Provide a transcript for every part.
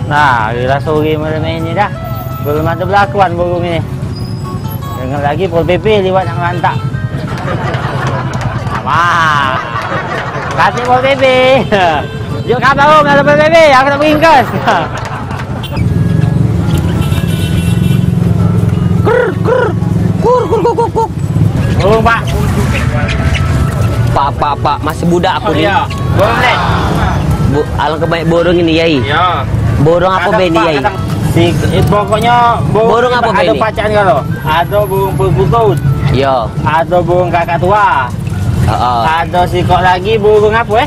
Nah, gila sore malam ini dah. Belum ada berlakuan burung ini. Dengar lagi Pol PP lewat nak merantak. Wah. Kasih Pol PP. Yuk kabar om, ada Pol PP. Aku nak beringkas. Kur. Burung pak. Pak, masih budak aku nih. Iya. Burung nih. Alangkah baik burung ini, Yai. Iya. Burung apa be ini, Yai? Pokoknya burung apa be ada ini? pacaran kalau. Ada burung putut. Iya. Ada burung kakak tua. Ada sikok lagi burung apa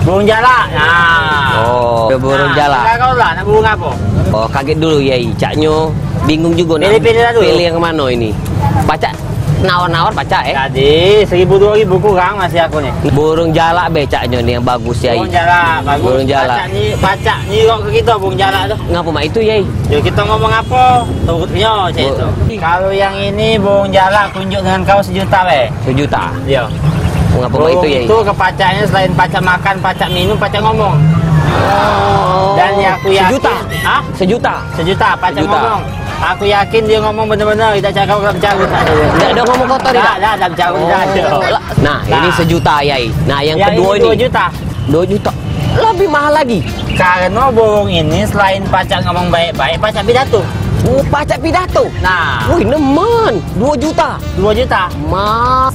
Burung jalak. Nah. Oh, burung jalak. Kau lah nak burung apa? Oh, kaget dulu, Yai. Caknyo bingung juga nak pilih yang mana ini. Pacak nawar-nawar pacak Tadi 1.000 2.000 kurang masih aku nih. Burung jalak be caknyo nih yang bagus, Yai. Burung jalak bagus. Burung jalak. Pacak ni kok ke kita burung jalak tu. Ngapa mak itu, Yai? Yuk kita ngomong apa? Turutnya macam itu. Kalau yang ini burung jalak kunjuk dengan kau 1 juta be. 1 juta. Iya. Ngapa mak itu, Yai? Itu ke pacaknya selain pacak makan, pacak minum, pacak ngomong. Oh. Dan yang aku yakin 1 juta. Hah? 1 juta. 1 juta pacak 1 juta. ngomong. Aku yakin dia ngomong benar-benar, tidak cakap kalau bercarut. Tidak ada ngomong kotor tidak? Tidak bercarut, tidak ada. Nah, ini 1 juta, Yai. Nah, yang kedua ini ini 2 juta. 2 juta. Lebih mahal lagi. Karena burung ini selain pacak ngomong baik-baik, pacak pidato. Pacak pidato. Nah, wih, nemen. 2 juta. 2 juta.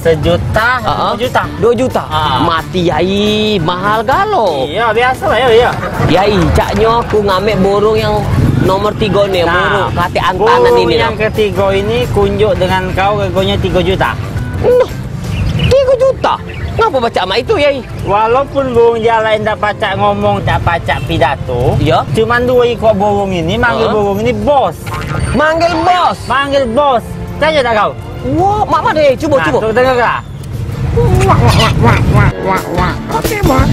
1 juta, 2 juta. 2 juta. Mati, Yai. Mahal galo. Iya, biasa lah, iya. Yai, caknyo aku ngambil burung yang nomor 3 nih, burung kate antanan burung ini. Yang ketiga ini kunjuk dengan kau regonya 3 juta. 3 juta? Ngapa baca sama itu, Yai? Walaupun burung jalak tidak pacak ngomong, tak pacak pidato, ya. Cuman 2 ekor burung ini manggil burung ini bos. Manggil bos? Manggil bos. Tanya tak kau? Wah, mak mana, Yai? Coba. Tuh dengar tak? Oke, bos.